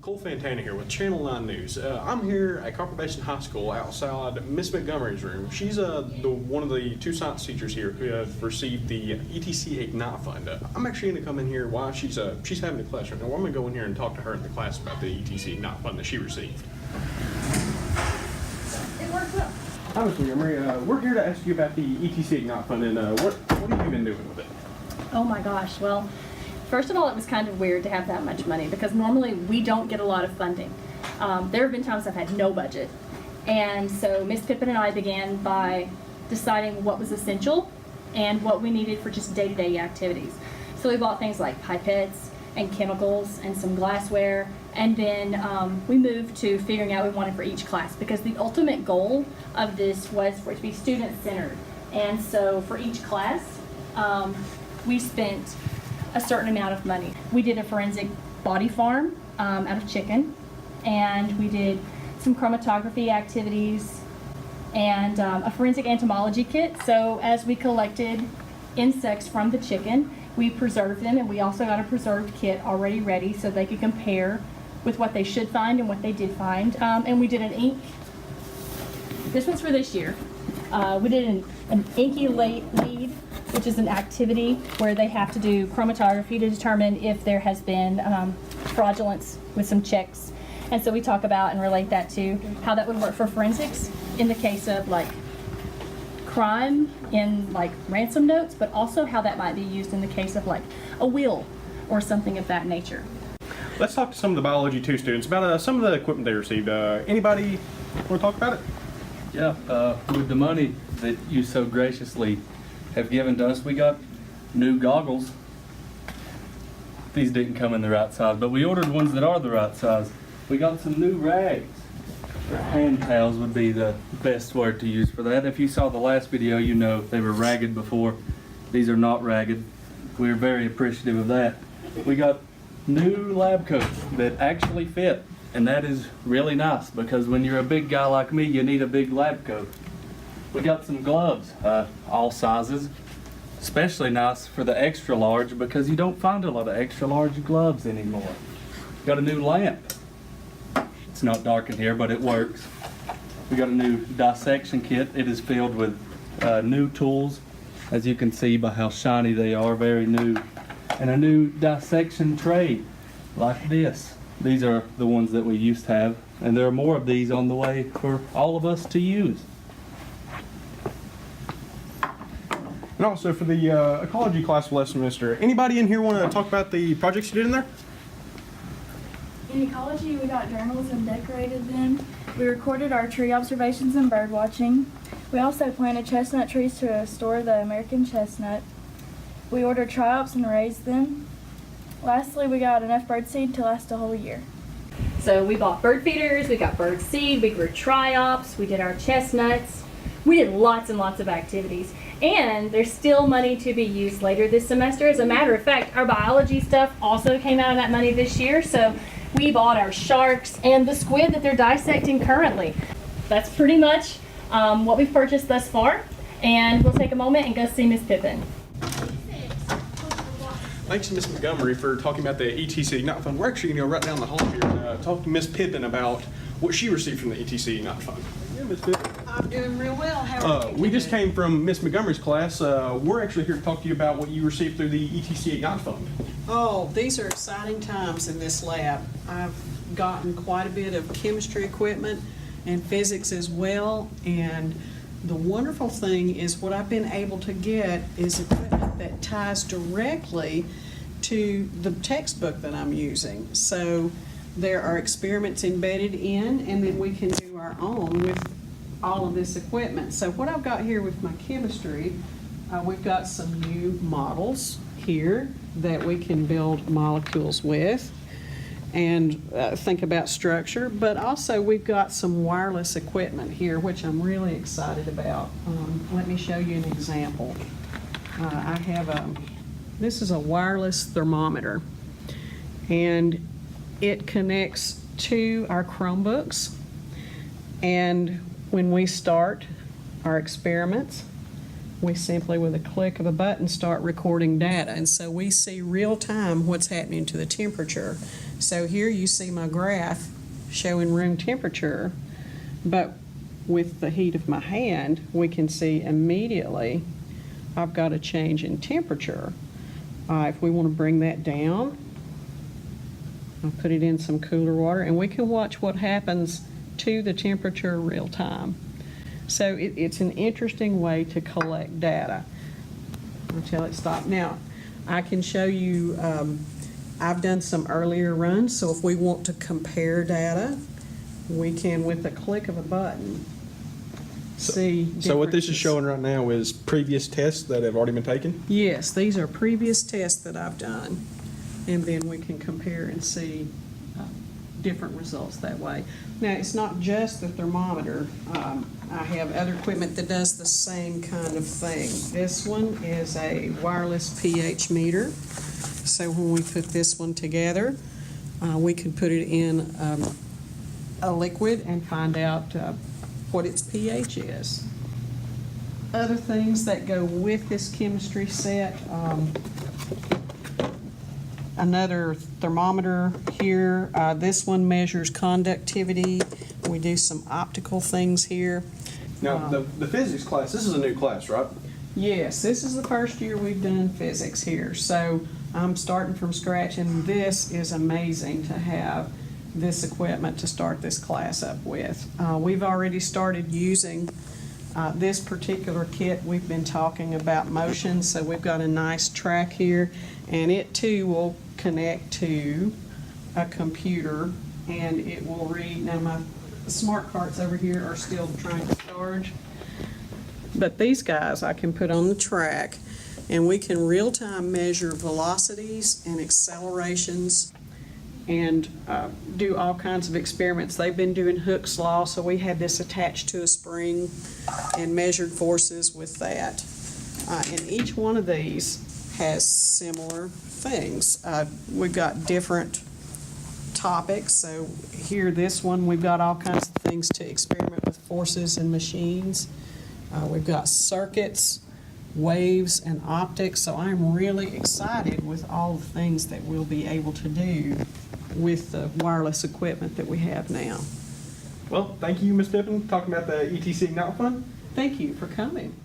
Cole Fantana here with Channel 9 News. I'm here at Basin High School outside Miss Montgomery's room. She's one of the two science teachers here who have received the ETC Ignite Fund. I'm actually going to come in here while she's having a class right now. I'm going to go in here and talk to her in the class about the ETC Ignite Fund that she received. It works well. Hi, Ms. Montgomery. We're here to ask you about the ETC Ignite Fund and what have you been doing with it? Oh my gosh, well, first of all, it was kind of weird to have that much money because normally we don't get a lot of funding. There have been times I've had no budget. And so Ms. Pippin and I began by deciding what was essential and what we needed for just day-to-day activities. So we bought things like pipettes and chemicals and some glassware, and then we moved to figuring out what we wanted for each class because the ultimate goal of this was for it to be student-centered. And so for each class, we spent a certain amount of money. We did a forensic body farm out of chicken, and we did some chromatography activities and a forensic entomology kit. So as we collected insects from the chicken, we preserved them, and we also got a preserved kit already ready so they could compare with what they should find and what they did find. And we did an ink. This one's for this year. We did an inky lead, which is an activity where they have to do chromatography to determine if there has been fraudulence with some checks. And so we talk about and relate that to how that would work for forensics in the case of like crime in like ransom notes, but also how that might be used in the case of like a will or something of that nature. Let's talk to some of the Biology 2 students about some of the equipment they received. Anybody want to talk about it? Yeah, with the money that you so graciously have given to us, we got new goggles. These didn't come in the right size, but we ordered ones that are the right size. We got some new rags. Or hand towels would be the best word to use for that. If you saw the last video, you know they were ragged before. These are not ragged. We're very appreciative of that. We got new lab coats that actually fit, and that is really nice because when you're a big guy like me, you need a big lab coat. We got some gloves, all sizes, especially nice for the extra large because you don't find a lot of extra large gloves anymore. Got a new lamp. It's not dark in here, but it works. We got a new dissection kit. It is filled with new tools, as you can see by how shiny they are, very new. And a new dissection tray like this. These are the ones that we used to have, and there are more of these on the way for all of us to use. And also for the ecology class last semester, anybody in here want to talk about the projects you did in there? In ecology, we got journals and decorated them. We recorded our tree observations and bird watching. We also planted chestnut trees to restore the American chestnut. We ordered triops and raised them. Lastly, we got enough bird seed to last a whole year. So we bought bird feeders, we got bird seed, we grew triops, we did our chestnuts. We did lots and lots of activities. And there's still money to be used later this semester. As a matter of fact, our biology stuff also came out of that money this year. So we bought our sharks and the squid that they're dissecting currently. That's pretty much what we've purchased thus far. And we'll take a moment and go see Ms. Pippin. Thanks to Ms. Montgomery for talking about the ETC Ignite Fund. We're actually going to go right down the hall here and talk to Ms. Pippin about what she received from the ETC Ignite Fund. Yeah, Ms. Pippin. I'm doing real well. How are you? We just came from Ms. Montgomery's class. We're actually here to talk to you about what you received through the ETC Ignite Fund. Oh, these are exciting times in this lab. I've gotten quite a bit of chemistry equipment and physics as well. And the wonderful thing is what I've been able to get is equipment that ties directly to the textbook that I'm using. So there are experiments embedded in, and then we can do our own with all of this equipment. So what I've got here with my chemistry, we've got some new models here that we can build molecules with and think about structure, but also we've got some wireless equipment here, which I'm really excited about. Let me show you an example. I have this is a wireless thermometer, and it connects to our Chromebooks, and when we start our experiments, we simply, with a click of a button, start recording data. And so we see real time what's happening to the temperature. So here you see my graph showing room temperature, but with the heat of my hand, we can see immediately I've got a change in temperature. If we want to bring that down, I'll put it in some cooler water, and we can watch what happens to the temperature real time. So it's an interesting way to collect data until it stops. Now, I can show you, I've done some earlier runs, so if we want to compare data, we can, with the click of a button, see. So what this is differences. showing right now is previous tests that have already been taken? Yes, these are previous tests that I've done, and then we can compare and see different results that way. Now, it's not just the thermometer. I have other equipment that does the same kind of thing. This one is a wireless pH meter. So when we put this one together, we can put it in a liquid and find out what its pH is. Other things that go with this chemistry set, another thermometer here. This one measures conductivity. We do some optical things here. Now, the physics class, this is a new class, right? Yes, this is the first year we've done physics here. So I'm starting from scratch, and this is amazing to have this equipment to start this class up with. We've already started using this particular kit. We've been talking about motion, so we've got a nice track here, and it too will connect to a computer, and it will read. Now my smart carts over here are still trying to charge, but these guys I can put on the track, and we can real-time measure velocities and accelerations and do all kinds of experiments. They've been doing Hooke's law, so we had this attached to a spring and measured forces with that. And each one of these has similar things. We've got different topics. So here, this one, we've got all kinds of things to experiment with forces and machines. We've got circuits, waves, and optics. So I'm really excited with all the things that we'll be able to do with the wireless equipment that we have now. Well, thank you, Ms. Pippin, talking about the ETC Ignite Fund. Thank you for coming.